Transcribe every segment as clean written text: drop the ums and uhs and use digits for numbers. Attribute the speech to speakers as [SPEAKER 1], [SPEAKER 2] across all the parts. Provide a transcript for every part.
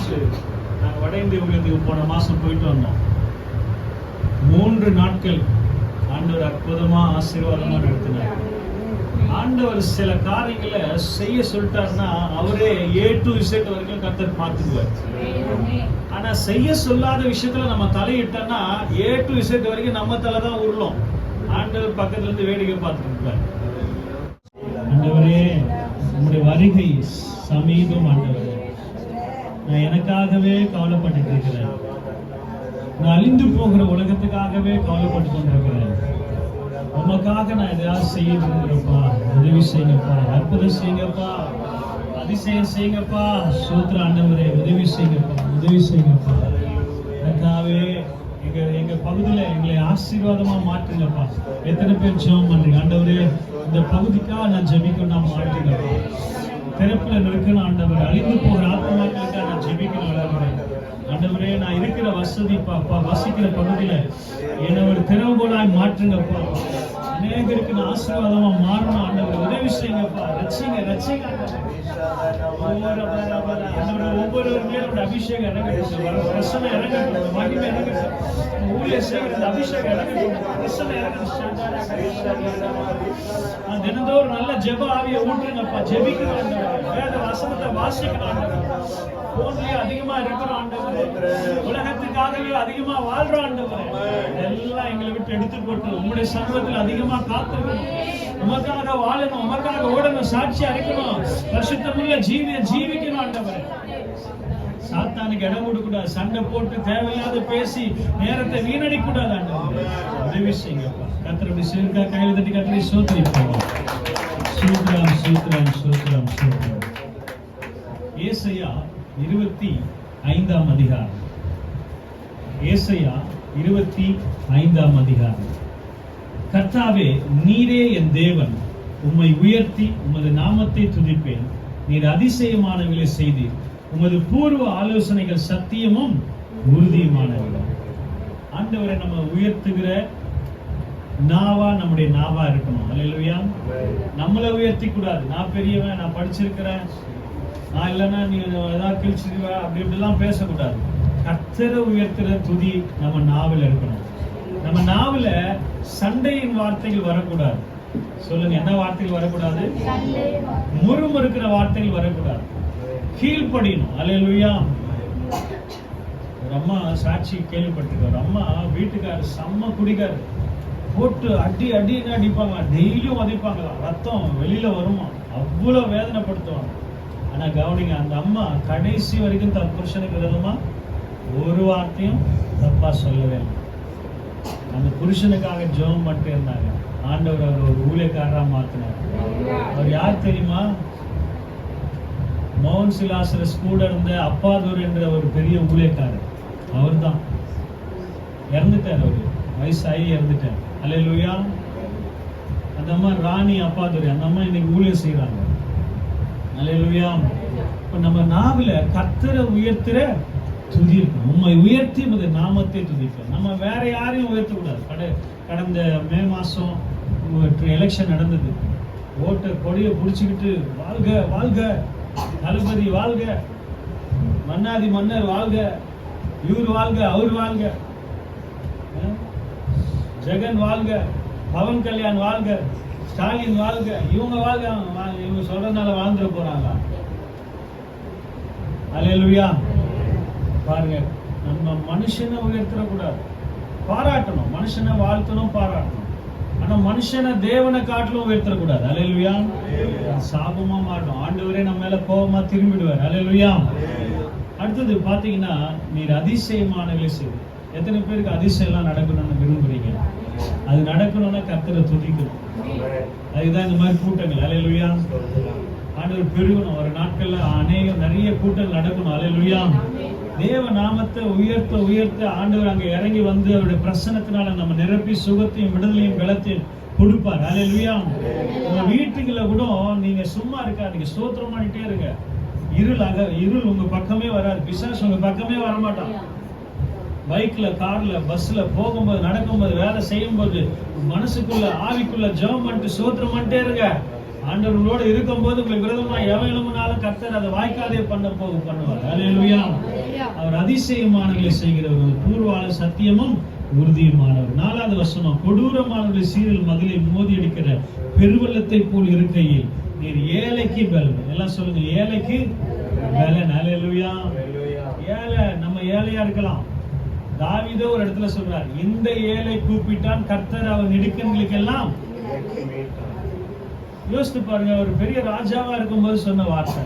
[SPEAKER 1] முடிச்சு நாங்கள் வட இந்திய ஊழியத்துக்கு போன மாதம் போயிட்டு வந்தோம். 3 நாட்கள் ஆண்டவர் அற்புதமா ஆசீர்வாதமா நடத்தினார். ஆண்டவர் சில காரியங்களை செய்ய சொல்லிட்டாருன்னா அவரே A to Z வரைக்கும் கர்த்தர் பார்த்துக்குவார். ஆனா செய்ய சொல்லாத விஷயத்துல நம்ம தலையிட்டோம்னா A to Z வரைக்கும் நம்ம தலை தான் உருளும். ஆண்டவர் பக்கத்துல இருந்து வேடிக்கை பார்த்துட்டு இருப்பார். ஆண்டவரே உங்களுடைய வருகை சமீபம். ஆண்டவரே நான் எனக்காகவே கவலைப்பட்டு இருக்கிறேன். நான் அழிந்து போகிற உலகத்துக்காகவே கவலைப்பட்டு கொண்டிருக்கிறேன். உமக்காக நான் எதையாவது செய்ய விரும்புகிறப்பா, உதவி செய்யுங்கப்பா, அற்புதம் செய்யுங்கப்பா, அதிசயம் செய்யுங்கப்பா. சூத்திர ஆண்டவரே உதவி செய்யுங்கப்பா, உதவி செய்யுங்கப்பா. கர்த்தாவே எங்க பகுதியில எங்களை ஆசீர்வாதமா மாற்றுங்கப்பா. எத்தனை பேர் ஜெபம் பண்றீங்க? ஆண்டவரே இந்த பகுதிக்காக நான் ஜெபிக்கணும், நான் மாற்றுங்கப்பா. பிறப்புல நிற்கணும் ஆண்டவரே, அழிந்து போகிற ஆத்மாக்களுக்காக நான் ஜெபிக்கணும் ஆண்டவரே. நான் இருக்கிற வசதி பாப்பா, வசிக்கிற பகுதியில என்னை ஒரு திறவுகோலாய் மாற்றுங்கப்பா. அநேகருக்கு நான் ஆசீர்வாதமா மாறணும் ஆண்டவரே, உதவி செய்யுங்கப்பா. ரட்சிங்க ரட்சிங்க ஒவ்வொருவர் மேலும் அபிஷேகம் இறங்கட்டும், பிரசனை இறங்கட்டும், மகிமை இறங்கட்டும், ஊழிய செய்கிற அபிஷேகம் இறங்கட்டும், பிரசனை இறங்கட்டும். தினந்தோறும் நல்ல ஜெப ஆவியை ஊற்றுங்கப்பா. ஜெபிக்கணும், வேத வசனத்தை வாசிக்கணும். போன்லயே அதிகமா இருக்கிறோம் ஆண்டவரே, உலகத்துக்காகவே அதிகமா வாழ்றோம் ஆண்டவரே. எல்லாம் எங்களை விட்டு எடுத்து போட்டு உங்களுடைய சமூகத்தில் அதிகமா காத்திருக்கணும், உமக்காக வாழணும், உமக்காக ஓடணும், சாட்சியா இருக்கணும், பரிசுத்தமுள்ள ஜீவிக்கணும் ஆண்டவரே. சாத்தானுக்கு இடம் கொடுக்கூடாது, சண்டை போட்டு தேவையில்லாத பேசி நேரத்தை வீணடிக்க கூடாது ஆண்டவரே. உதவி செய்யுங்கப்பா. கர்த்தருடைய சேர்க்கா கையில் தட்டி கர்த்தரை ஸ்தோத்திரிப்போம். சூத்திரம் சூத்திரம் சூத்திரம் சூத்திரம். ஏசாயா 25ஆம் அதிகாரம். ஏசாயா 25ஆம் அதிகாரம். கர்த்தாவே நீரே என் தேவன், உம்மை உயர்த்தி உமது நாமத்தை துதிப்பேன். நீர் அதிசயமானவர்களை செய்தீர், உமது பூர்வ ஆலோசனைகள் சத்தியமும் உறுதியுமானவர்கள். ஆண்டவரை நம்ம உயர்த்துகிற நாவா நம்முடைய நாவா இருக்கணும். அல்லேலூயா. நம்மளை உயர்த்தி கூடாது. நான் பெரியவன், நான் படிச்சிருக்கிறேன், நான் இல்லைன்னா நீ ஏதாவது கிழிச்சிருவ, அப்படி இப்படிலாம் பேசக்கூடாது. கர்த்தரை உயர்த்துற துதி நம்ம நாவில் இருக்கணும். நம்ம நாவில் சண்டையின் வார்த்தைகள் வரக்கூடாது. சொல்லுங்க, என்ன வார்த்தைகள் வரக்கூடாது? முறுமுறுக்கிற வார்த்தைகள் வரக்கூடாது. கீழ்ப்படியணும். அல்லேலூயா. ஒரு அம்மா சாட்சி கேள்விப்பட்டிருக்க. ஒரு அம்மா வீட்டுக்காரர் செம்ம குடிக்காரு, போட்டு அடின்னு அடிப்பாங்க, டெய்லியும் உதைப்பாங்க, ரத்தம் வெளியில வருமா, அவ்வளவு வேதனைப்படுத்துவாங்க. ஆனா கவனிங்க, அந்த அம்மா கடைசி வரைக்கும் தன் புருஷனுக்கு விரோதமா ஒரு வார்த்தையும் தப்பா சொல்லவே இல்லை. அந்த புருஷனுக்காக ஜெபம் மட்டும் இருந்தாங்க. ஆண்டவர் அவர் ஒரு ஊழியக்காரரா மாத்தினார். அவர் யார் தெரியுமா? மௌன் சிலாசரஸ் கூட இருந்த அப்பாதூர் என்ற ஒரு பெரிய ஊழியக்காரர். அவர் தான் இறந்துட்டார். அவரு வயசாகி இறந்துட்டார். அல்லேலூயா. அந்த அம்மா ராணி அப்பாதுரை, அந்த அம்மா இன்னைக்கு ஊழியம் செய்யறாங்க. அல்லேலூயா. இப்ப நம்ம நாவில கர்த்தரை உயர்த்துற துதி இருக்கும். உம்மை உயர்த்தி உமது நாமத்தை துதிப்போம். நம்ம வேற யாரையும் உயர்த்தக்கூடாது. கடந்த மே மாசம் எலெக்ஷன் நடந்தது. ஓட்டர் கொடியை பிடிச்சுக்கிட்டு வாழ்க வாழ்க, தளபதி வாழ்க, மன்னாதி மன்னர் வாழ்க, இவர் வாழ்க, அவர் வாழ்க, ஜெகன் வாழ்க, பவன் கல்யாண் வாழ்க, ஸ்டாலின் வாழ்க, இவங்க வாழ்க. இவங்க சொல்றதுனால வாழ்ந்துட போறாங்க. அல்லேலூயா. பாருங்க, நம்ம மனுஷனை உயர்த்தக்கூடாது, பாராட்டணும். மனுஷனை வாழ்த்தணும், பாராட்டணும். ஆனா மனுஷனை தேவனை காட்டிலும் உயர்த்தக்கூடாது. அல்லேலூயா. சாபமா மாட்டோம். ஆண்டவரே நம்ம மேல கோபமா திரும்பிடுவார். அல்லேலூயா. அடுத்தது பாத்தீங்கன்னா, நீர் அதிசயமானவர்களை செய்து. எத்தனை பேருக்கு அதிசயம் எல்லாம் நடக்கணும்னு விரும்புறீங்க? அது நடக்கணும்னா கர்த்தரை துதிக்கணும். அதுதான் இந்த மாதிரி கூட்டங்கள். அல்லேலூயா. ஆண்டவர் பெருகணும். ஒரு நாட்கள்ல நிறைய கூட்டங்கள் நடக்கணும். அல்லேலூயா. தேவ நாமத்தை உயர்த்த உயர்த்த ஆண்டவர் அங்க இறங்கி வந்து அவருடைய பிரசன்னத்தினால நம்ம நிரப்பி சுகத்தையும் விடுதலையும் பலத்தையும் கொடுப்பார். அல்லேலூயா. உங்க வீட்டுக்குள்ள கூட நீங்க சும்மா இருக்காதீங்க, ஸ்தோத்திரம் பண்ணிட்டே இருங்க. இருள் உங்க பக்கமே வராது. பிசாசு உங்க பக்கமே வரமாட்டான். பைக்ல, கார்ல, பஸ்ல போகும்போது, நடக்கும்போது, வேலை செய்யும் போது மனசுக்குள்ள ஆவிக்குள்ள ஜெபம் பண்ணிட்டு ஸ்தோத்திரம் பண்ணிட்டே இருங்க. ஆண்டவர்களோடு இருக்கும் போது உங்களுக்கு விரோதமா எவன் எழும்பினாலும் கர்த்தர் அதை வாய்க்காதே பண்ணுவார். அல்லேலூயா. அவர் அதிசயமானவர்களை செய்கிறவர், பூர்வால சத்தியமும் உறுதியுமானவர். 4வது வசனம், கொடூரமானவர்களை சீரில் மதிலை மோதி அடிக்கிற பெருவெள்ளத்தை போல் இருக்கையில் நீர் ஏழைக்கு பலன். எல்லாம் சொல்லுங்க, ஏழைக்கு பலன். அல்லேலூயா. ஏழை, நம்ம ஏழையா இருக்கலாம். தாவீது ஒரு இடத்துல சொல்றார், இந்த ஏழை கூப்பிட்டான் கர்த்தர் அவன் இடுக்கண்களுக்கு எல்லாம். யோசித்து பாருங்க, ஒரு பெரிய ராஜாவா இருக்கும்போது சொன்ன வார்த்தை.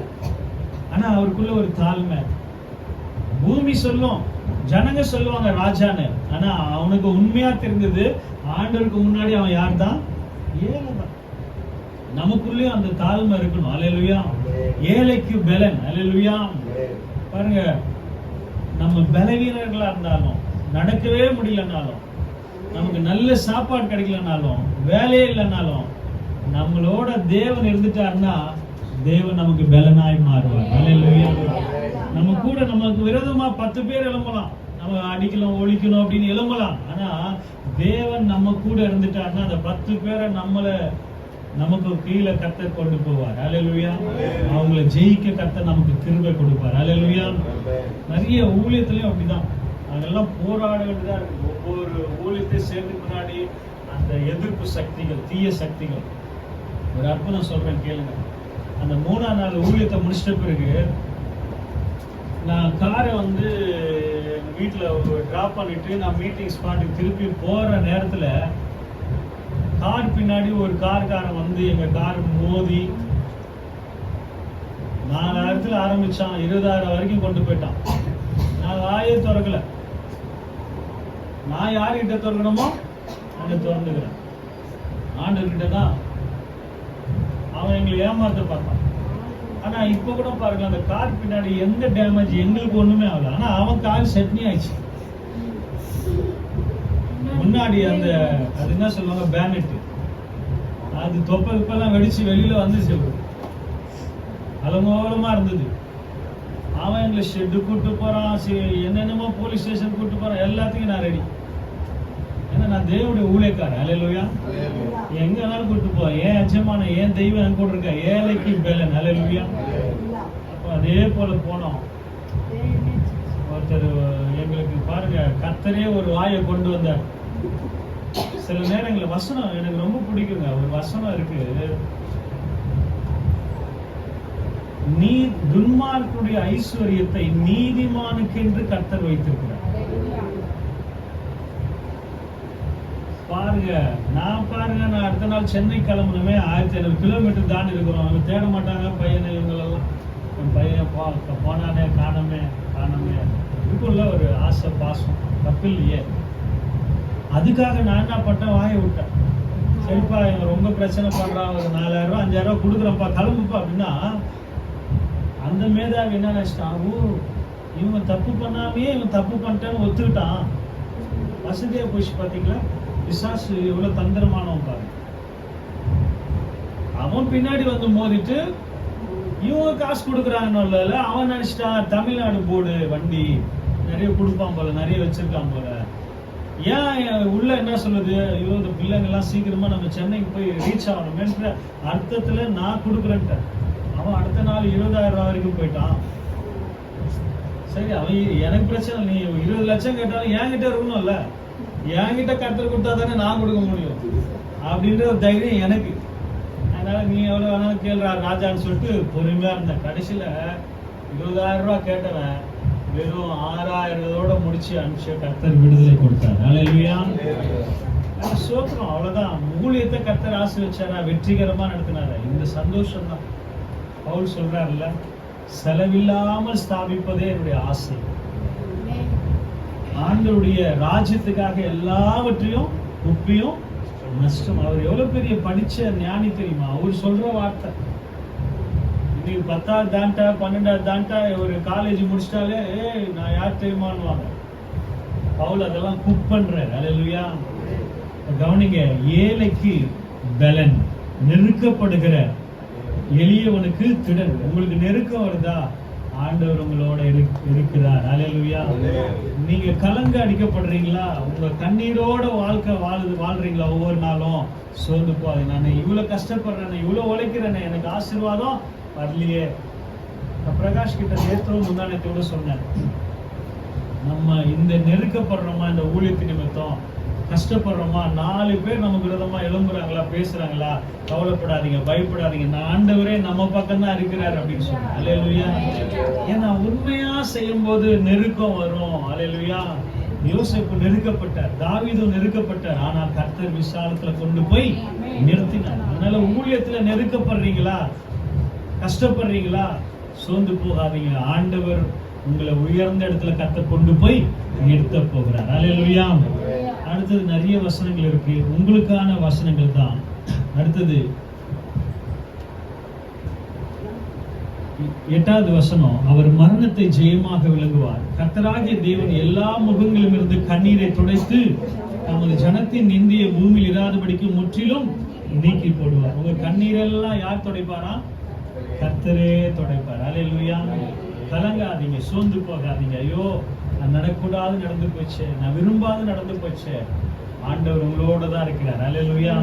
[SPEAKER 1] ஆனா அவருக்குள்ள ஒரு தாழ்மை. பூமி சொல்லும், ஜனங்க சொல்லுவாங்க ராஜான்னு. ஆனா அவனுக்கு உண்மையா தெரிஞ்சது, ஆண்டவருக்கு முன்னாடி அவன் யார் தான்? ஏழைதான். நமக்குள்ளேயும் அந்த தாழ்மை இருக்கணும். அல்லேலூயா. ஏழைக்கு பலன். அல்லேலூயா. பாருங்க, நம்ம பலவீனர்களா இருந்தாலும், நடக்கவே முடியலனாலும், நமக்கு நல்ல சாப்பாடு கிடைக்கலனாலும், வேலையே இல்லைனாலும், நம்மளோட தேவன் இருந்துட்டாருன்னா தேவன் நமக்கு பலனாய் மாறுவார். அல்லேலூயா. நம்ம கூட நமக்கு விரோதமா 10 பேர் எழும்பலாம், நம்ம அடிக்கலாம் ஒழிக்கணும் அப்படின்னு எழும்பலாம். ஆனா தேவன் நம்ம கூட இருந்துட்டாருன்னா அந்த 10 பேரை நமக்கு கீழே கர்த்தர் கொண்டு போவார். அல்லேலூயா. அவங்களை ஜெயிக்க கர்த்தர் நமக்கு கிருபை கொடுப்பார். அல்லேலூயா. நிறைய ஊழியத்திலையும் அப்படிதான், அதெல்லாம் போராட வேண்டியதா இருக்கு. ஒவ்வொரு ஊழியத்தை சேர்ந்து முன்னாடி அந்த எதிர்ப்பு சக்திகள், தீய சக்திகள். ஒரு அற்புதம் சொல்றேன் கேளுங்க. அந்த 3ஆம் நாள் ஊழியத்தை முடிச்சிட்ட பிறகு நான் காரை வீட்டில் ட்ராப் பண்ணிட்டு நான் மீட்டிங் ஸ்பாட்டுக்கு திருப்பி போற நேரத்துல கார் பின்னாடி ஒரு கார்காரன் எங்க கார் மோதி 4000 ஆரம்பிச்சான், 20,000 வரைக்கும் கொண்டு போயிட்டான். நான் வாயே திறக்கல. நான் யாருக்கிட்ட திறக்கணுமோ அங்க திறந்துக்கிறேன். ஆண்டவர்கிட்ட தான். அவன் எங்களை ஏமாத்த பார்த்தான். ஆனா இப்ப கூட பாருங்க, அந்த கார் பின்னாடி எந்த டேமேஜ் எங்களுக்கு ஒண்ணுமே ஆகல. ஆனா அவன் கார் செட்னி ஆயிடுச்சு. முன்னாடி அது என்ன சொல்லுவாங்க, பேனட், அது தொப்பெல்லாம் வெடிச்சு வெளியில வந்துச்சு. அலங்கோலமா இருந்தது. அவன் எங்களை ஷெட்டு கூட்டு போறான், என்னென்னமோ போலீஸ் ஸ்டேஷன் கூட்டு போறான். எல்லாத்துக்கும் நான் ரெடி. ஏன்னா நான் தேவனுடைய ஊழியக்காரன். அல்லேலூயா. எங்க வேணாலும் கூட்டு போவேன். ஏன் எஜமான, ஏன் தெய்வம் என் கூட இருக்க. ஏழைக்கு பலன். அல்லேலூயா. அப்ப அதே போல போனோம். ஒருத்தர் எங்களுக்கு பாருங்க, கர்த்தரே ஒரு வாயை கொண்டு வந்தார். சில நேரங்களில் வசனம் எனக்கு ரொம்ப பிடிக்குங்க. ஒரு வசனம் இருக்கு, நீ துன்மார்க்குடைய ஐஸ்வர்யத்தை நீதிமானுக்கு என்று கர்த்தர் வைத்திருக்கிறார். பாருங்க, நான் அடுத்த நாள் சென்னை கிளம்பணுமே, 1500 கிலோமீட்டர் தாண்டி இருக்கிறோம். அவங்க தேட மாட்டாங்க பையனை, இவங்களெல்லாம். என் பையன் போனானே, காணமே இதுக்குள்ள ஒரு ஆசை, பாசம், தப்பில்லையே. அதுக்காக நான் என்ன பண்ணேன், வாயை விட்டேன். சரிப்பா, இவன் ரொம்ப பிரச்சனை பண்றான், ஒரு 4000 5000 கொடுக்குறப்பா, கிளம்புப்பா அப்படின்னா, அந்த மேதாவி என்ன நினைச்சிட்டான், இவங்க தப்பு பண்ணாமே இவன் தப்பு பண்ணிட்டான்னு ஒத்துக்கிட்டான். வசதியா போயிடுச்சு. பாத்தீங்களா, பிசாசு எவ்வளவு தந்திரமானவன் பாரு. அவன் பின்னாடி மோதிட்டு இவங்க காசு கொடுக்குறாங்கன்னு அவன் நினைச்சிட்டான், தமிழ்நாடு போர்டு வண்டி நிறைய கொடுப்பான் போல, நிறைய வச்சிருக்கான் போல. ஏன் உள்ள என்ன சொல்லுது, ஐயோ இந்த பிள்ளைங்கெல்லாம் சீக்கிரமா நம்ம சென்னைக்கு போய் ரீச் ஆகணுமேன்ற அர்த்தத்துல நான் கொடுக்குறேன்ட்ட. அவன் அடுத்த நாள் 20,000 வரைக்கும் போயிட்டான். சரி, அவன் எனக்கு பிரச்சனை, நீ 20 லட்சம் கேட்டாலும் என்கிட்ட இருக்கணும்ல, என்கிட்ட கர்த்தர் கொடுத்தா தானே நான் கொடுக்க முடியும் அப்படின்ற ஒரு தைரியம் எனக்கு. அதனால நீ எவ்வளவு வேணாலும் கேள்றா ராஜான்னு சொல்லிட்டு பொறுமையா இருந்தேன். கடைசியில 20,000 ரூபாய் கேட்டவன் வெறும் 6,000 முடிச்சு அனுப்பிச்சு கர்த்தர் விடுதலை கொடுத்தார். அல்லேலூயா. சோத்திரம். அவ்வளவுதான். ஊழியத்தை கர்த்தர் ஆசீர்வதிச்சாரா, வெற்றிகரமா நடத்தினாரா, இந்த சந்தோஷம் தான். பவுல் சொல்றாருல்ல, செலவில்லாமல் ஸ்தாபிப்பதே என்னுடைய ஆசை. ஆண்டவருடைய ராஜ்யத்துக்காக எல்லாவற்றையும் உப்பியும் நஷ்டம். அவர் எவ்வளவு பெரிய படிச்ச ஞானி தெரியுமா? அவர் சொல்ற வார்த்தை. இன்னைக்கு 10வது தாண்டா 12வது தாண்டா ஒரு காலேஜ் முடிச்சிட்டாலே நான் யார் தெரியுமான்னுவாங்க. பவுல் அதெல்லாம் குக் பண்றாரு. அல்லேலூயா. கவனிங்க, ஏழைக்கு பலன், நெருக்கப்படுகிற எளியவனுக்கு திடன். உங்களுக்கு நெருக்கம் வருதா, ஆண்டவர் உங்களோட இருக்கிறார். அல்லேலூயா. நீங்க கலங்க அடிக்கப்படுறீங்களா, உங்க கண்ணீரோட வாழ்க்கை வாழ்றீங்களா, ஒவ்வொரு நாளும் சோர்ந்து போகாது. நான் இவ்வளவு கஷ்டப்படுறேன், இவ்வளவு உழைக்கிறேன், எனக்கு ஆசீர்வாதம் வரலையே. பிரகாஷ் கிட்ட நேற்றும் முந்தானத்தோட சொன்னேன், நம்ம இந்த நெருக்கப்படுறோமா, இந்த ஊழியத்து நிமித்தம் கஷ்டப்படுறோமா, 4 பேர் நமக்கு விரோதமா எழும்புறாங்களா, பேசுறாங்களா, கவலைப்படாதீங்க, பயப்படாதீங்க, நான் ஆண்டவரே நம்ம பக்கம் தான் இருக்கிறார் அப்படின்னு சொன்னேன். அல்லேலூயா. ஏன்னா உண்மையா செய்யும் போது நெருக்கம் வரும். அல்லேலூயா. யோசேப்பு நெருக்கப்பட்டார், தாவீது நெருக்கப்பட்டார், ஆனா கர்த்தர் விசாலத்துல கொண்டு போய் நிறுத்தினார். அதனால ஊழியத்துல நெருக்கப்படுறீங்களா, கஷ்டப்படுறீங்களா, சோர்ந்து போகாதீங்க. ஆண்டவர் உங்களை உயர்ந்த இடத்துல கர்த்தர் கொண்டு போய் நிறுத்த போகிறார். அல்லேலூயா. அடுத்தது நிறைய வசனங்கள் இருக்கு, உங்களுக்கான வசனங்கள் தான். அடுத்தது 8வது வசனம், அவர் மரணத்தை ஜெயமாக விளங்குவார். கர்த்தராகிய தேவன் எல்லா முகங்களிலும் இருந்து கண்ணீரை துடைத்து நமது ஜனத்தின் நிந்திய பூமியில் இராதபடிக்கு முற்றிலும் நீக்கி போடுவார். உங்க கண்ணீரெல்லாம் யார் துடைப்பாரா? கர்த்தரே துடைப்பார். அல்லேலூயா. கலங்காதீங்க, சோர்ந்து போகாதீங்க. ஐயோ, நான் நடக்கூடாது நடந்து போச்சு, நான் விரும்பாது நடந்து போச்சு. ஆண்டவர் உங்களோட தான் இருக்கிறார். அல்லேலூயா.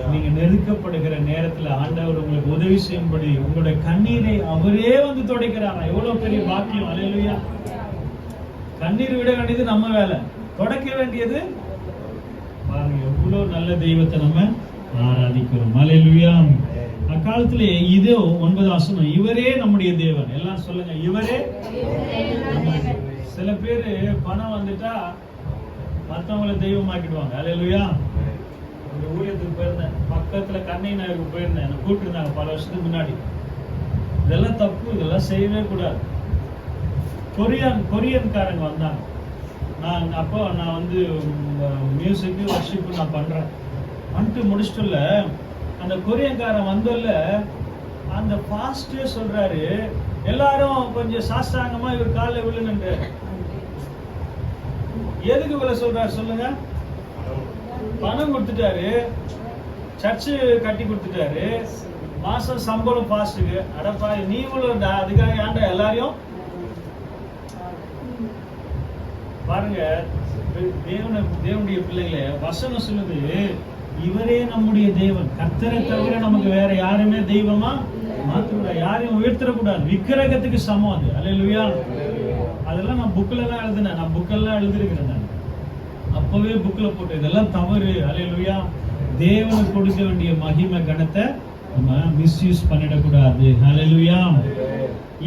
[SPEAKER 1] நீங்க நெருக்கப்படுகிற நேரத்துல ஆண்டவர் உங்களுக்கு உதவி செய்யும்படி உங்களுடைய கண்ணீரை அவரே வந்து துடைக்கிறாரா. எவ்வளவு பெரிய பாக்கியம். அல்லேலூயா. கண்ணீர் விட வேண்டியது நம்ம வேலை, துடைக்க வேண்டியது பாருங்க. எவ்வளவு நல்ல தெய்வத்தை நம்ம ஆராதிக்கிறோம். அல்லேலூயா. அக்காலத்திலே இதோ 9வது வசனம், இவரே நம்முடைய தேவன். எல்லாம் சொல்லுங்க, இவரே. சில பேரு பணம் வந்துட்டா மற்றவங்களை தெய்வமாக்கிடுவாங்க. அல்லேலூயா. ஒரு ஊழியத்துக்கு போயிருந்தேன், பக்கத்துல கண்ணை நகருக்கு போயிருந்தேன், என்னை கூப்பிட்டுருந்தாங்க பல வருஷத்துக்கு முன்னாடி. இதெல்லாம் தப்பு, இதெல்லாம் செய்யவே கூடாது. கொரியன்காரங்க வந்தாங்க. நான் வந்து மியூசிக்கு வர்ஷிப்பு நான் பண்றேன். வந்துட்டு முடிச்சுட்டுல அந்த கொரியன்காரன் வந்தோல்ல, அந்த பாஸ்டே சொல்றாரு, எல்லாரும் கொஞ்சம் சாஸ்தாங்கமா இவர் காலில் விழுன்னு. எதுக்கு விழ சொல்றாரு சொல்லுங்க? பணம் கொடுத்துட்டாரு, சர்ச்சு கட்டி கொடுத்துட்டாரு, மாசம் சம்பளம் பாஸ்டுக்கு. அடப்பா, நீ இவ்வளவு அதுக்காக ஏன்டா எல்லாரையும் பாருங்க. தேவனுடைய பிள்ளைகளே, வசனம் சொல்லுது, இவரே நம்முடைய தேவன். கர்த்தரை தவிர நமக்கு வேற யாருமே தெய்வமா மாற்றக்கூடாது, யாரையும் உயர்த்திடக்கூடாது. விக்கிரகத்துக்கு சமம் அது. அல்லேலூயா. அதெல்லாம் நான் புக்கில் எல்லாம் எழுதினேன், நான் புக்கெல்லாம் எழுதிருக்கிறேன். நான் அப்பவே புக்ல போட்டு இதெல்லாம் தவறு. அல்லேலூயா. தேவனுக்கு கொடுக்க வேண்டிய மகிமை கணத்தை நம்ம மிஸ்யூஸ் பண்ணிடக்கூடாது. அல்லேலூயா.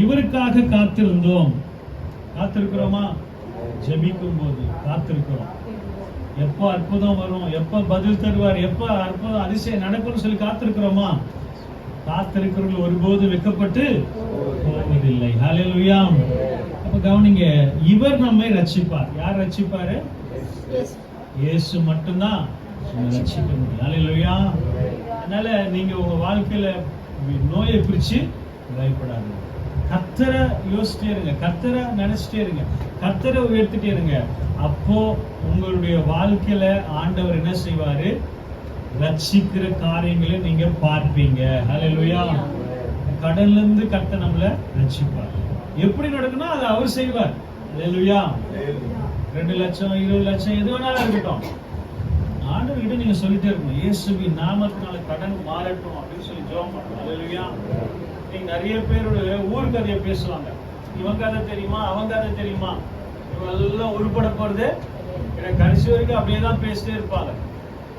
[SPEAKER 1] இவருக்காக காத்திருந்தோம். காத்திருக்கிறோமா? ஜெபிக்கும் போது காத்திருக்கிறோம். எப்போ அற்புதம் வரும், எப்ப பதில் தருவார், எப்ப அற்புதம் அதிசயம் நடக்கும்னு சொல்லி காத்திருக்கிறோமா? காத்திருக்கிறவர்கள் ஒருபோது வெட்கப்பட்டு போவதில்லை. ஹல்லேலூயா. அப்ப கவனிங்க, இவர் நம்மை ரட்சிப்பார். யார் ரட்சிப்பாரு? இயேசு மட்டும்தான் ரட்சிக்க முடியும். ஹல்லேலூயா. அதனால நீங்க உங்க வாழ்க்கையில நோயை குறிச்சு பயப்படாது. கர்த்தரை யோசிச்சிட்டே இருங்க, கர்த்தரை நினைச்சிட்டே இருங்க, கர்த்தரை உயர்த்திட்டே இருங்க. அப்போ உங்களுடைய வாழ்க்கையில ஆண்டவர் என்ன செய்வாரு? ரட்சிக்கிற காரியங்களை நீங்க பார்ப்பீங்க. ஹல்லேலூயா. கடல்ல இருந்து கர்த்தர் நம்மளை ரட்சிப்பார். எப்படி நடக்கணும் அதை அவர் செய்வார். ஹல்லேலூயா. 2 லட்சம் 20 லட்சம் எது வேணாலும் இருக்கட்டும், ஆண்டவர்கிட்ட நீங்க சொல்லிட்டே இருக்கணும், இயேசுவின் நாமத்தினால கடன் மாறட்டும் அப்படின்னு சொல்லி ஜெபம் பண்ணணும். ஹல்லேலூயா. நீங்க நிறைய பேரோட ஊர் கதையை பேசுவாங்க. இவன் கதை தெரியுமா, அவன் கதை தெரியுமா, இவெல்லாம் உருப்பட போறது கடைசி வரைக்கும் அப்படியே தான் பேசிட்டே இருப்பாங்க.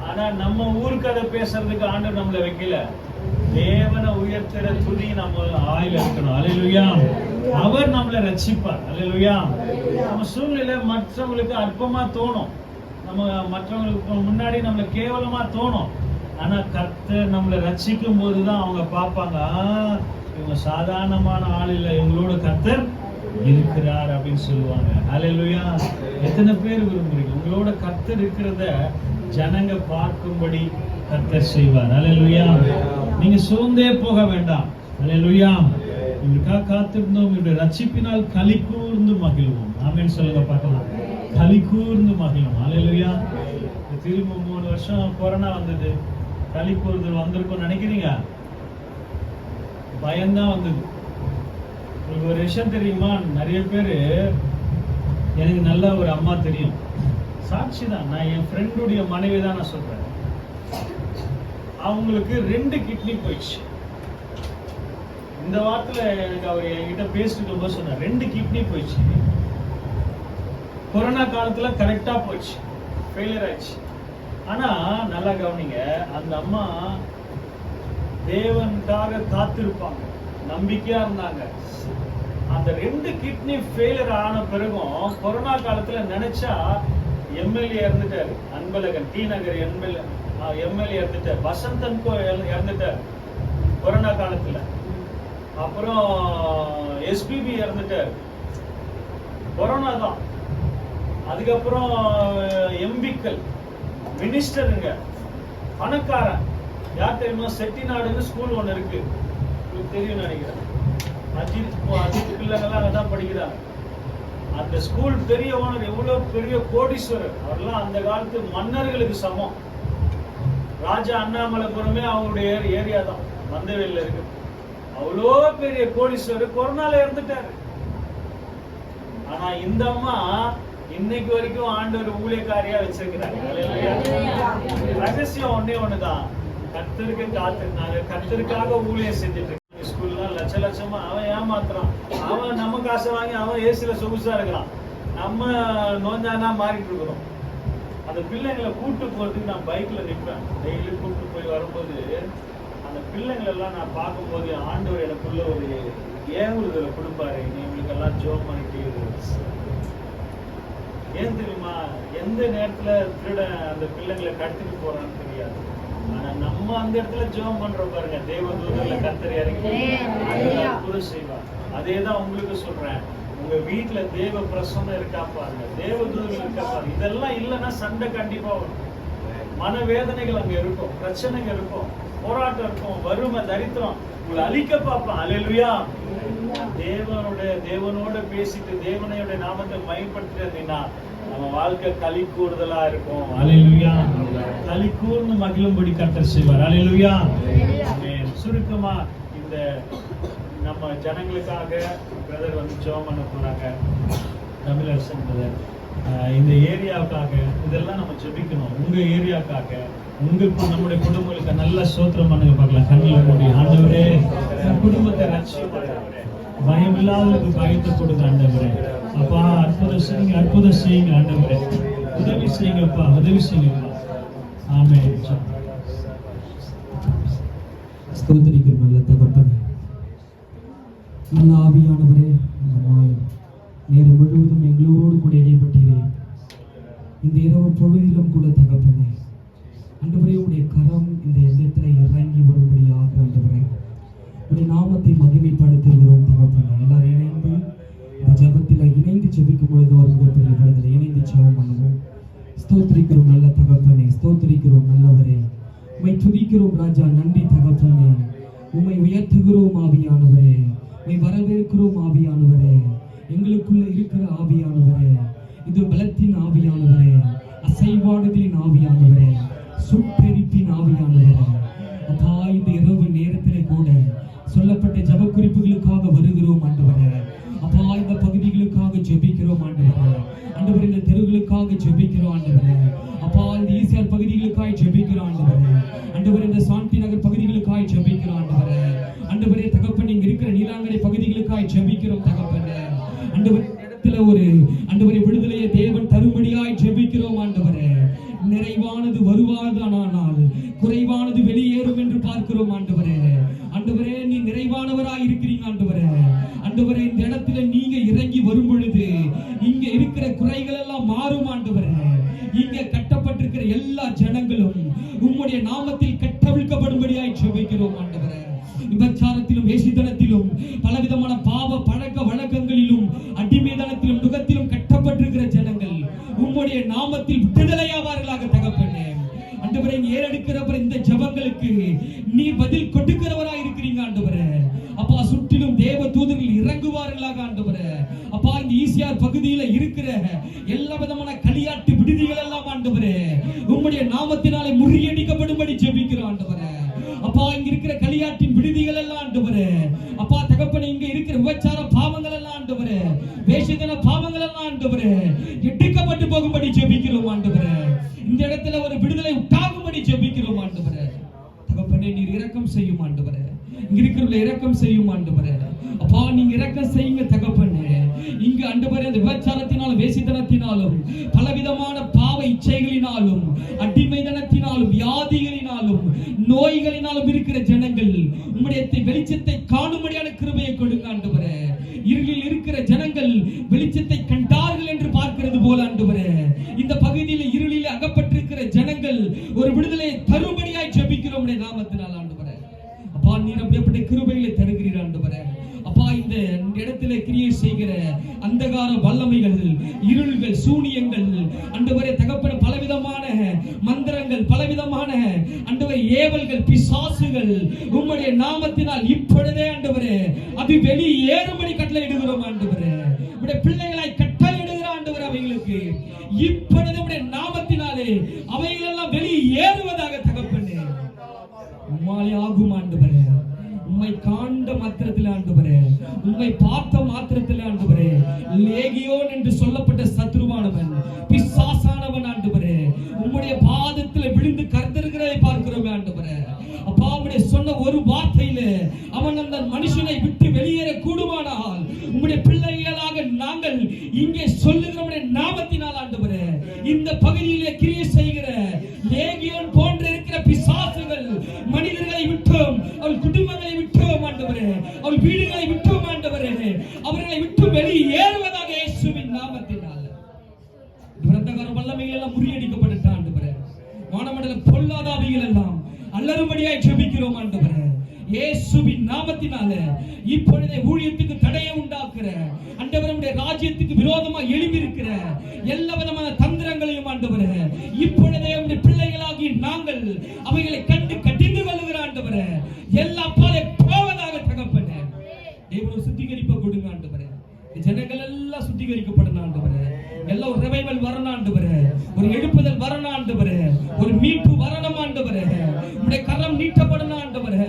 [SPEAKER 1] ஆனா நம்ம ஊர் கதை பேசுறதுக்கு ஆண்டவர் நம்மளை வைக்கல. தேவனை உயர்த்துற துதி நம்ம ஆயில இருக்கணும். அல்லேலூயா. அவர் நம்மளை ரட்சிப்பார். அல்லேலூயா. நம்ம சூழ்நிலை மற்றவங்களுக்கு அற்பமா தோணும், நம்ம மற்றவங்களுக்கு முன்னாடி நம்மளை கேவலமா தோணும். ஆனா கர்த்தர் நம்மளை ரட்சிக்கும் போதுதான் அவங்க பார்ப்பாங்க, இவங்க சாதாரணமான ஆள் இல்லை, இவங்களோட கர்த்தர் இருக்கிறார் அப்படின்னு சொல்லுவாங்க. அல்லேலூயா. எத்தனை பேர் விரும்புறீங்க உங்களோட கர்த்தர் இருக்கிறத ஜனங்க பார்க்கும்படி கர்த்தர் செய்வார். அல்லேலூயா. நீங்க சோர்ந்தே போக வேண்டாம். அல்லேலூயா. இவருக்காக காத்திருந்தோம், இவருடைய ரட்சிப்பினால் களி கூர்ந்து மகிழ்வோம். ஆமென் சொல்லுங்க பார்க்கலாம். களி கூர்ந்து மகிழும். அல்லேலூயா. திரும்ப 3 வருஷம் கொரோனா வந்தது, களி கூறுதல் வந்திருக்கும் நினைக்கிறீங்க? பயம்தான் வந்தது. உங்களுக்கு ஒரு விஷயம் தெரியுமா? நிறைய பேரு, எனக்கு நல்ல ஒரு அம்மா தெரியும், சாட்சி தான், நான் என் ஃப்ரெண்டுடைய மனைவி தான் நான் சொல்றேன். அவங்களுக்கு 2 கிட்னி போயிடுச்சு. இந்த வாரத்துல எனக்கு அவர் என்கிட்ட பேசிட்டு ரொம்ப சொன்னார், 2 கிட்னி போயிடுச்சு. கொரோனா காலத்துல கரெக்டா போச்சு, ஃபெயிலியர் ஆயிடுச்சு. ஆனா நல்லா கவனிங்க, அந்த அம்மா தேவனுக்காக காத்திருப்பாங்க, நம்பிக்கையா இருந்தாங்க. அந்த 2 கிட்னி ஃபெயிலியர் ஆன பிறகும் கொரோனா காலத்துல நினைச்சா எம்எல்ஏ இறந்துட்டாரு, அன்பழகன், டி நகர் எம்எல்ஏ இறந்துட்டார், வசந்தன்கோ இறந்துட்டார் கொரோனா காலத்துல. அப்புறம் எஸ்பிபி இறந்துட்டார், கொரோனா தான். அதுக்கப்புறம் எம்பிக்கள், மினிஸ்டருங்க, பணக்காரன் யார் தெரியுமா? செட்டிநாடுன்னு ஸ்கூல் ஒன்று இருக்கு, உங்களுக்கு தெரியும் நினைக்கிறேன். அஜித் பிள்ளைங்கள்லாம் அங்கதான் படிக்கிறாங்க. அந்த ஸ்கூல் பெரிய ஓனர், எவ்வளவு பெரிய கோடீஸ்வரர் அவர்லாம். அந்த காலத்து மன்னர்களுக்கு சமம். ராஜா அண்ணாமலைபுரமே அவருடைய ஏரியா தான், மந்தவேலில் இருக்கு. அவ்வளோ பெரிய கோடீஸ்வரர் கொரோனால இறந்துட்டாரு. ஆனா இந்த அம்மா இன்னைக்கு வரைக்கும் ஆண்டவர் ஊழியக்காரியா வச்சிருக்கிறாங்க. ரகசியம் ஒண்ணுதான், கர்த்தருக்கு காத்திருந்தாங்க, கர்த்தருக்காக ஊழியம் செஞ்சுட்டு இருக்காங்க. ஸ்கூல்லாம் லட்சமா அவன் ஏமாத்துறான், அவன் நம்ம காசை வாங்கி அவன் ஏசில சொகுசா இருக்கிறான், நம்ம நோஞ்சானா மாறிட்டு இருக்கிறோம். அந்த பிள்ளைங்களை கூட்டு போறதுக்கு நான் பைக்ல நிற்பேன், டெய்லி கூட்டு போய் வரும்போது அந்த பிள்ளைங்களை எல்லாம் நான் பார்க்கும்போது ஆண்டவர் எனக்குள்ள ஒரு ஏங்குறுதலை கொடுப்பாரு, இவங்களுக்கு எல்லாம் ஜோம் பண்ணிட்டு. ஏன் தெரியுமா? எந்த நேரத்துல திருட அந்த பிள்ளைங்களை கடத்திட்டு போறான்னு தெரியாது. ஆனா நம்ம அந்த இடத்துல ஜெபம் பண்றோம் பாருங்க, தேவதூதர்ல கர்த்தர் இறங்கி அற்புதம் செய்வார். அதேதான் உங்களுக்கு சொல்றேன், உங்க வீட்டுல தேவ பிரசன்னம் இருக்கா பாருங்க, தேவதூதர்கள் இருக்கா பாருங்க. இதெல்லாம் இல்லைன்னா சண்டை கண்டிப்பா வரும், மனவேதனைகள் அங்க இருக்கும், பிரச்சனைகள் இருக்கும், போராட்டம் இருக்கும், வறுமை, தரித்திரம் உங்களை அழிக்க பார்ப்பான். அல்லேலூயா. தேவனோட பேசிட்டு தேவனையோட நாமத்தை மகிமைப்படுத்தினா நம்ம வாழ்க்கை களி கூறுதலா இருக்கும். அல்லேலூயா. களி கூர்ந்து மகிழும்படி கர்த்தர் செய்வார். அல்லேலூயா. சுருக்கமா இந்த நம்ம ஜனங்களுக்காக பிரதர் வந்து ஜெபம் பண்ண போறாங்க, தமிழரசன் பிரதர். இந்த ஏரியாவுக்காக இதெல்லாம் நம்ம ஜெபிக்கணும். உங்க ஏரியாவுக்காக, உங்களுக்கு, நம்முடைய குடும்பங்களுக்கு நல்ல சோத்திரம் பண்ணுங்க பார்க்கலாம். கண்ணில் மூடி, ஆண்டவரே குடும்பத்தை ரட்சிப்பாரே, பயம் இல்லாதவருக்கு பயத்தை கொடுங்க ஆண்டவரே. அப்பா அற்புதம் செய்யுங்க, அற்புதம் செய்யுங்க ஆண்டவரே, உதவி செய்யுங்கப்பா, உதவி செய்யுங்கப்பா. ஆமென்.
[SPEAKER 2] ஸ்தோத்திரிக்கும் நல்ல தகப்பனே, நல்ல ஆவியானவரே, நேரம் முழுவதும் எங்களோடு கூட இடைப்பட்டீரே. இந்த இரவு பொழுதிலும் கூட தகப்பனே, ஆண்டவரே உடைய கரம் இந்த இடத்துல இறங்கி வரும்படியாக ஆண்டவரே உடைய நாமத்தை மகிமைப்படுத்துகிறோம் தகப்பனே. எல்லாரும் இணைந்து இந்த ஜெபத்தில் இணைந்து ஜெபிக்கும் பொழுது ஒரு மிகப்பெரிய விடுதலை, இணைந்து ஜெபம் பண்ணுவோம். ஸ்தோத்திரிக்கிறோம் நல்ல தகப்பனே, ஸ்தோத்திரிக்கிறோம் நல்லவரே, உம்மை துதிக்கிறோம் ராஜா, நன்றி தகப்பனே, உம்மை உயர்த்துகிறோம் ஆவியானவரே, உம்மை வரவேற்கிறோம் ஆவியானவரே, எங்களுக்குள்ள இருக்கிற ஆவியானவரே, இது பலத்தின் ஆவியானவரே, அசைவாடுதலின் ஆவியானவரே, சுட்டெரிப்பின் ஆவியானவரே. அப்பா இந்த இரவு நேரத்திலே கூட சொல்லப்பட்ட ஜெப குறிப்புகளுக்காக வருகிறோம் ஆண்டவரே. அப்பா இந்த பகுதிகளுக்காக ஜெபிக்கிறோம் ஆண்டவரே. ஆண்டவரே இந்த தெருவுகளுக்காக ஜெபிக்கிறோம் ஆண்டவரே. அப்பா இந்த ஈசிஆர் பகுதிகளுக்காக ஜெபிக்கிறோம் ஆண்டவரே. ஆண்டவரே இந்த சாந்தி நகர் பகுதிகளுக்காக ஜெபிக்கிறோம் ஆண்டவரே. ஆண்டவரே தகப்பன் இங்க இருக்கிற நீலாங்கரை பகுதிகளுக்காக ஜெபிக்கிறோம் தகப்பனே. ஆண்டவரே இடத்துல ஒரு ஆண்டவரே விடுதலையை தேவன் தரும்படியாய் ஜெபிக்கிறோம் ஆண்டவரே. நிறைவானது வருவாதானால் குறைவானது வெளியேறும் என்று பார்க்கிறோம் ஆண்டவரே. ஆண்டவரே நீ நிறைவானவராய் இருக்கிறீங்க ஆண்டவரே. ஆண்டவரே இந்த இடத்துல நீங்க இறங்கி வரும் பொழுது இங்க இருக்கிற குறைகள் எல்லாம் மாறும் ஆண்டவரே. இங்க கட்டப்பட்டிருக்கிற எல்லா ஜனங்களும் உம்முடைய நாமத்தில் கட்டவிழ்க்கப்படும்படியாய் ஜெபிக்கிறோம் ஆண்டவரே. விபச்சாரத்திலும் வேசித்தனத்திலும் பலவிதமான பாவ பழக்க வழக்கங்களிலும் அடிமைதனத்திலும் நுகத்திலும் கட்டப்பட்டிருக்கிற ஜனங்கள் உம்முடைய நாமத்தில் விடுதலையாவார்களாக தகப்பனே. ஆண்டவரே ஏறெடுக்கிறவர் இந்த ஜெபங்களுக்கு நீர் பதில் கொடுக்கிறவராய் இருக்கிறீங்க ஆண்டவரே. அப்பா சுற்றிலும் தேவ தூதர்கள் இறங்குவார்களாக ஆண்டவரே. அப்பா இந்த ஈசிஆர் பகுதியில இருக்கிற எல்லா விதமான களியாட்டு விடுதிகள் எல்லாம் ஆண்டவரே உம்முடைய நாமத்தினாலே முறியடிக்கப்படும்படி ஜெபிக்கிறோம் ஆண்டவரே. அப்பா இங்க இருக்கிற களியாட்டின் விடுதிகள் எல்லாம் ஆண்டவரே. அப்பா தகப்பனே இங்க இருக்கிற விபச்சார பாவங்கள் எல்லாம் ஆண்டவரே, வேஷதன பாவங்கள் எல்லாம் ஆண்டவரே எடுக்கப்பட்டு போகும்படி ஜெபிக்கிறோம் ஆண்டவரே. இந்த இடத்துல ஒரு விடுதலை உண்டாகும்படி ஜெபிக்கிறோம் ஆண்டவரே. தகப்பனே நீர் இரக்கம் செய்யும் ஆண்டவரே, இங்க இருக்கிறவங்களை இரக்கம் செய்யும் ஆண்டவரே. அப்பா நீங்க இரக்கம் செய்யுங்க தகப்பனே. இங்க ஆண்டவரே அந்த விபச்சாரத்தினால் விபச்சாரத்தினாலும் வேசித்தனத்தினாலும் பலவிதமான பாவ இச்சைகளினாலும் அடிமைதனத்தினாலும் வியாதிகளினாலும் நோய்களினாலும் இருக்கிற ஜனங்கள் உம்முடைய வெளிச்சத்தை காணும்படியான கிருபையை கொடுங்க ஆண்டவரே. இருளில் இருக்கிற ஜனங்கள் வெளிச்சத்தை கண்டார்கள் என்று பார்க்கிறது போல ஆண்டவரே, இந்த பகுதியில் இருளில் அகப்பட்டிருக்கிற ஜனங்கள் ஒரு விடுதலை தரும்படியாய் ஜெபிக்கிறோம் உம்முடைய நாமத்தினால் ஆண்டவரே. அப்பா நீர் அப்படிப்பட்ட கிருபைகளை தருகிறீர் ஆண்டவரே. அப்பா இந்த இடத்துல கிரியை செய்கிற அந்தகார வல்லமைகள், இருள்கள், சூனியங்கள் ஆண்டவரே தகப்பன பலவிதமான மந்திரங்கள், பலவிதமான ஆண்டவரே ஏவல்கள், பிசாசுகள் உம்முடைய நாமத்தினால் இப்பொழுதே ஆண்டவரே அது வெளியேறும்படி கட்டளையிடுகிறோம் ஆண்டவரே. உம்முடைய பிள்ளைகளாய் கட்டளையிடுகிற ஆண்டவரே அவைகளுக்கு இப்பொழுது உம்முடைய நாமத்தினாலே அவைகள் எல்லாம் வெளியேறுவதாக தகப்பனே உம்மாலே ஆகும் ஆண்டவரே. உம்மை காண்ட மாத்திரத்தில் ஆண்டவரே, உம்மை பார்த்த மாத்திரத்தில் ஆண்டவரே, லேகியோன் என்று சொல்லப்பட்ட சத்ருவானவன், பிசாசானவன் ஆண்டவரே உம்முடைய பாதத்தில் விழுந்து கர்த்தருகிறதை பார்க்கிறோம் ஆண்டவரே. அப்பா உம்முடைய சொன்ன ஒரு வார்த்தையில அவன் அந்த மனுஷனை விட்டு வெளியேற கூடுமானால் உம்முடைய பிள்ளைகளாக நாங்கள் இங்கே சொல்லுகிற நாமத்தினால் ஆண்டவரே இந்த பகுதியிலே கிரியை செய்கிற லேகியோன் போன்ற இருக்கிற பிசாசுகள் மனிதர்களை விட்டோம், அவள் குடும்பங்களை விட்டோம் ஆண்டவரே, அவள் வீடுகளை விட்டோம் ஆண்டவரே, அவர்களை விட்டு வெளியேறுவதாக இயேசுவின் நாமத்தினால் விரதகார வல்லமைகள் எல்லாம் முறியடிக்கப்பட்ட ஆண்டவரே. வானமண்டல பொல்லாதாவிகள் எல்லாம் அல்லறும்படியாய் ஜெபிக்கிறோம் ஆண்டவரே இயேசுவின் நாமத்தினால. இப்பொழுதே ஊழியத்துக்கு தடையை உண்டாக்குற ஆண்டவரே, ராஜ்யத்துக்கு விரோதமாக எழும்பி இருக்கிற எல்லா விதமான தந்திரங்களையும் ஆண்டவரே இப்பொழுதே உம்முடைய பிள்ளைகளாகி நாங்கள் அவைகளை கண்டு கடிந்து கொள்ளுகிற ஆண்டவரே எல்லா பாதை போவதாக தகப்பனே தேவன் சுத்திகரிப்பை கொடுங்க ஆண்டவரே. ஜனங்கள் எல்லாம் சுத்திகரிக்கப்படணும் ஆண்டவரே, எல்லாம் ஒரு ரிவைவல் வரணும் ஆண்டவரே, ஒரு எழுப்புதல் வரணும் ஆண்டவரே, ஒரு மீட்பு வரணும் ஆண்டவரே, உம்முடைய கரம் நீட்டப்படணும் ஆண்டவரே.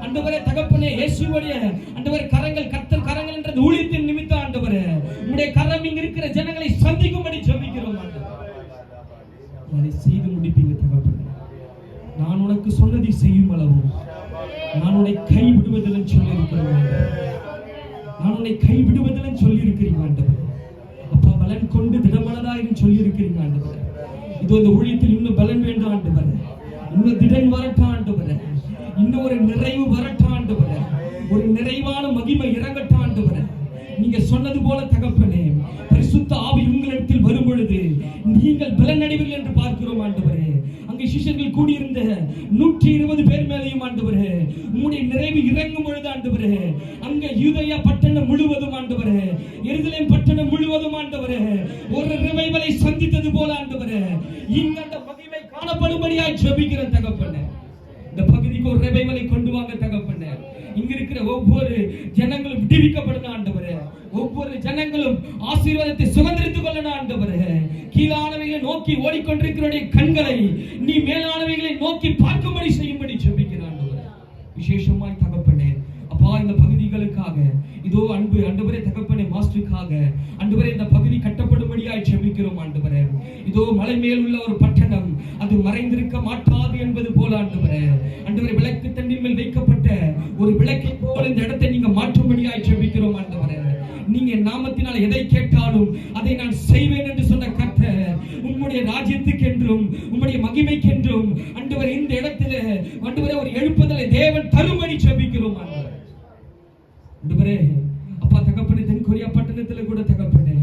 [SPEAKER 2] ஆண்டவரே தகப்பனே இயேசுவுடைய ஆண்டவரே கரங்கள் கர்த்தர் கரங்கள் என்ற ஊழியத்தின் நிமித்தம் ஆண்டவரே உம்முடைய கரம் இங்க இருக்கிற ஜனங்களை சந்திக்கும்படி ஜெபிக்கிறோம் ஆண்டவரே. அதை செய்து முடிப்பீங்க தகப்பனே. நான் உனக்கு சொன்னதை செய்யும் அளவு நான் உன்னை கைவிடுவதில்லை சொல்லி இருக்கிறேன், நான் உன்னை கைவிடுவதில்லை சொல்லி இருக்கிறீங்க ஆண்டவரே. அப்பா பலன் கொண்டு திடமனதாயிரும் சொல்லி இருக்கிறீங்க ஆண்டவரே. இது இந்த ஊழியத்தில் இன்னும் பலன் வேண்டும் ஆண்டவரே, இன்னும் திடன் வரட்டும் ஆண்டவரே, இன்னும் ஒரு நிறைவு வரட்டும் ஆண்டவரே, ஒரு நிறைவான மகிமை இறங்கட்டும் ஆண்டவரே. நீங்க சொன்னது போல தகப்பனே பரிசுத்த ஆவி உங்களிடத்தில் வரும் பொழுது நீங்கள் பலன் அடைவீர்கள் என்று பார்க்கிறோம் ஆண்டவரே. அங்கே சிஷ்யர்கள் கூடியிருந்த 120 பேர் மேலேயும் ஆண்டவரே உம்முடைய நிறைவு இறங்கும் பொழுது ஆண்டவரே அங்கே யூதேயா பட்டணம் முழுவதும் ஆண்டவரே, எருசலேம் பட்டணம் முழுவதும் ஆண்டவரே ஒரு ரிவைவலை சந்தித்தது போல ஆண்டவரே இங்க அந்த மகிமை காணப்படும்படியாய் ஜெபிக்கிற தகப்பனே இந்த பகுதிக்கு ஒரு ரிவைவலை கொண்டு வாங்க தகப்பனே. இங்க இருக்கிற ஒவ்வொரு ஜனங்களும் விடுவிக்கப்படணும் ஆண்டவரே, ஒவ்வொரு ஜனங்களும் ஆசீர்வாதத்தை சுதந்திரித்துக் கொள்ளணும் ஆண்டவரே. கீழானவைகளை நோக்கி ஓடிக்கொண்டிருக்கிற கண்களை நீ மேலானவைகளை நோக்கி பார்க்கும்படி செய்யும்படி ஜெபிக்கிறான் ஆண்டவரே. விசேஷமாய் தகப்பனே அப்பா இந்த பகுதிகளுக்காக இதோ அன்பு ஆண்டவரே தகப்பனே மாஸ்டருக்காக ஆண்டவரே இந்த பகுதி கட்டப்படும்படியாய் ஜெபிக்கிறோம் ஆண்டவரே. இதோ மலை மேல் உள்ள ஒரு பட்டணம் அது மறைந்திருக்க மாட்டாது என்பது போல ஆண்டவரே ஆண்டவரே விளக்கு தண்டின் மேல் வைக்கப்பட்ட ஒரு விளக்கை போல இந்த இடத்தை நீங்க மாற்றும்படியாய் ஜெபிக்கிறோம் ஆண்டவரே. நீங்க நாமத்தினால் எதை கேட்டாலும் அதை நான் செய்வேன் என்று சொன்ன கர்த்தர் உம்முடைய ராஜ்யத்துக்கு என்றும் உம்முடைய மகிமைக்கு என்றும் ஆண்டவரே இந்த இடத்திலே ஆண்டவரே ஒரு எழுப்புதலை தேவன் தரும்படி ஜெபிக்கிறோம் ஆண்டவரே. ஆண்டவரே அப்பா தகப்பனே தென்கொரியா பட்டணத்துல கூட தகப்பனே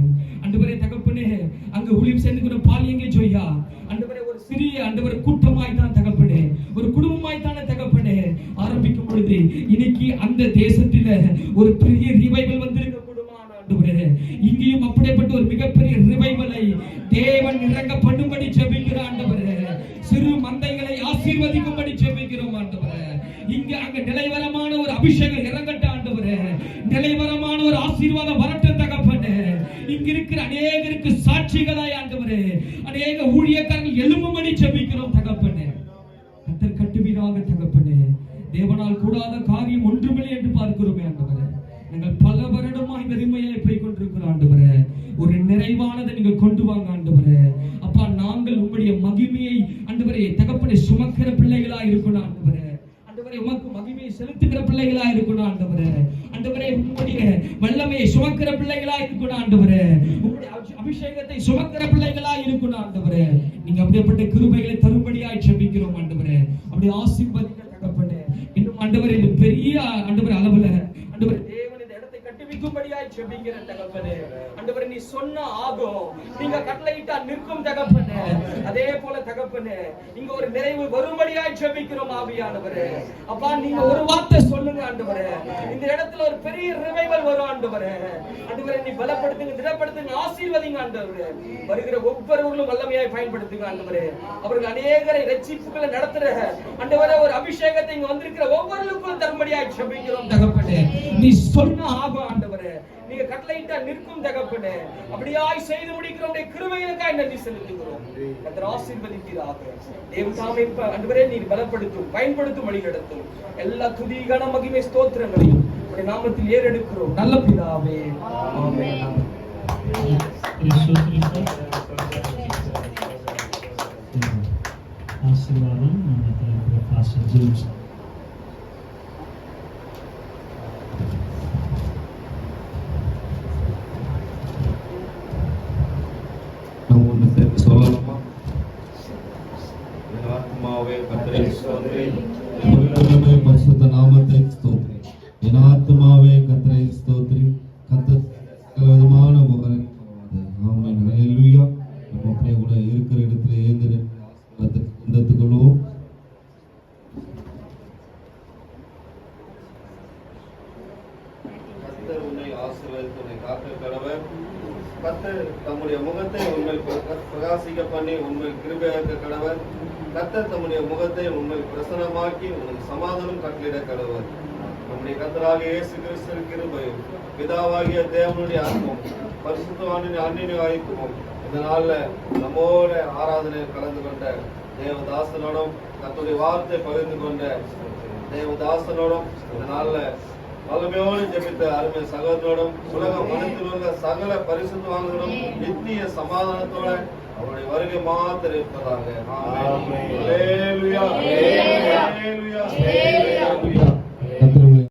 [SPEAKER 2] ஆண்டவரே தகப்பனே அங்க ஊழியம் செய்துகிற பாலியங்க ஜோயா ஆண்டவரே ஒரு சிறிய ஆண்டவரே கூட்டமாய் தான் தகப்பனே ஒரு குடும்பமாய் தானே தகப்பனே ஆரம்பிக்கும் பொழுது இன்னைக்கு அந்த தேசத்தில ஒரு பெரிய ரிவைவல் வந்திருக்க கூடுமான ஆண்டவரே இங்கேயும் அப்படிப்பட்ட ஒரு மிகப்பெரிய ரிவைவலை தேவன் இறங்க பண்ணும்படி ஜெபிக்கிற ஆண்டவரே. சிறு மந்தைகளை ஆசீர்வதிக்கும்படி ஜெபிக்கிறோம் ஆண்டவரே. இங்க அங்க நிலைவரமான ஒரு அபிஷேகம் இறங்கட்ட ஆண்டவரே, நிலைவரமான ஒரு ஆசீர்வாதம் வரட்டும் தகப்பனே. இங்க இருக்கிற அநேகருக்கு சாட்சிகளாய் ஆண்டவரே அநேக ஊழியக்காரர்கள் எழும்பும்படி ஜெபிக்கிறோம் தகப்பனே. கர்த்தர் கட்டுவீராக தகப்பனே. தேவனால் கூடாத காரியம் ஒன்றுமில்லை என்று பார்க்கிறோமே ஆண்டவரே. நாங்கள் பல வருடமா இந்த ரிமையை போய் கொண்டிருக்கிறோம் ஆண்டவரே. ஒரு நிறைவானதை நீங்க கொண்டு வாங்க ஆண்டவரே. அப்பா நாங்கள் உங்களுடைய மகிமையை ஆண்டவரே தகப்பனே சுமக்கிற பிள்ளைகளா இருக்கணும் ஆண்டவரே. ஆண்டவரே ஆண்டவரே உமக்கு மகிமையை செலுத்துகிற பிள்ளைகளா இருக்கணும் ஆண்டவரே. ஆண்டவரே உம்முடைய வல்லமையை சுமக்கிற பிள்ளைகளா இருக்கணும் ஆண்டவரே. உம்முடைய அபிஷேகத்தை சுமக்கிற பிள்ளைகளா இருக்கணும் ஆண்டவரே. நீங்க அப்படிப்பட்ட கிருபைகளை தரும்படியாய் ஜெபிக்கிறோம் ஆண்டவரே. அப்படி ஆசீர்வதிக்க தகப்பனே. இன்னும் ஆண்டவரே இந்த பெரிய ஆண்டவரே அளவுல ஆண்டவரே தேவன் இந்த இடத்தை கட்டுவிக்கும்படியாய் ஜெபிக்கிற தகப்பனே. ஆண்டவரே நீ சொன்ன ஆகும், நீங்க கட்டளையிட்டா நிற்கும் தகப்பனே. அதே போல தகப்பனே இங்க ஒரு நிறைவு வரும்படியாய் ஜெபிக்கிறோம் ஆவியானவரே. அப்பா நீங்க ஒரு வார்த்தை சொல்லுங்க ஆண்டவரே, இந்த இடத்துல ஒரு பெரிய ரிவைவல் வரும் ஆண்டவரே. ஆண்டவரே நீ பலப்படுத்துங்க, திடப்படுத்துங்க, ஆசீர்வதிங்க ஆண்டவரே. வருகிற ஒவ்வொருவர்களும் வல்லமையாய் பயன்படுத்துங்க ஆண்டவரே. அவர்கள் அநேகரை ரட்சிப்புகளை நடத்துற ஆண்டவரே ஒரு அபிஷேகத்தை இங்க வந்திருக்கிற ஒவ்வொருவருக்கும் தரும்படியாய் ஜெபிக்கிறோம் தகப்பனே. நீ சொன்ன ஆகும் ஆண்டவரே, நீங்க கட்டளையிட்டா நிற்கும் தகப்பனே. அப்படியாய் செய்து முடிக்கிற உடைய கிருபைகளுக்காய் நன்றி செலுத்துகிறோம். கர்த்தர் ஆசீர்வதிப்பீராக. தேவன் தாமே ஆண்டவரே நீர் பலப்படுத்தும், பயன்படுத்தும், வழி நடத்தும். எல்லா துதி கன மகிமை ஸ்தோத்திரங்களையும் உடைய நாமத்தில் ஏறெடுக்கிறோம் நல்ல பிதாவே. ஆமென்.
[SPEAKER 1] ஆசீர்வாதம் நம்ம தலைவர் பாஸ்டர் ஜேம்ஸ்.
[SPEAKER 3] சொல்லலாமா? என் ஆத்மாவே கர்த்தரை ஸ்தோத்திரி, பரிசுத்த நாமத்தை ஸ்தோத்திரி. என் ஆத்மாவே கர்த்தரை ஸ்தோத்திரி, கர்த்தர் சகல விதமான உபகாரங்களை. ஆமென். ஹல்லேலூயா. நம்ம அப்படியே கூட இருக்கிற இடத்துல ஏந்திர ஆசீர்வாதத்துக்குள்ளும் கர்த்தர் உன்னை ஆசீர்வதித்து உன்னை காக்க கடவர். கர்த்தர் தம்முடைய முகத்தை உண்மை பிரகாசிக்க பண்ணி உண்மை கிருபையாக்க கடவர். கர்த்தர் தம்முடைய முகத்தை உண்மை பிரசனமாக்கி உனக்கு சமாதானம் கட்டளிட கடவர். நம்முடைய கர்த்தராகிய இயேசு கிறிஸ்துவின் கிருபையும் பிதாவாகிய தேவனுடைய அன்பும் பரிசுத்தவானின் அன்னிய ஐக்கியமும் இந்த நாள்ல நம்மோட ஆராதனையில் கலந்து கொண்ட தேவதாசனோடும் கர்த்தருடைய வார்த்தை பகிர்ந்து கொண்ட தேவதாசனோடும் இந்த நாள்ல வல்லமையோடு ஜெபித்த அருமை சகோதரோடும் உலகம் அனைத்தில் உள்ள சகல பரிசுத்தவான்களும் நித்திய சமாதானத்தோட அவருடைய வருகை மாத்திரம் இருப்பதாக. ஆமென். ஹல்லேலூயா. ஹல்லேலூயா. ஹல்லேலூயா.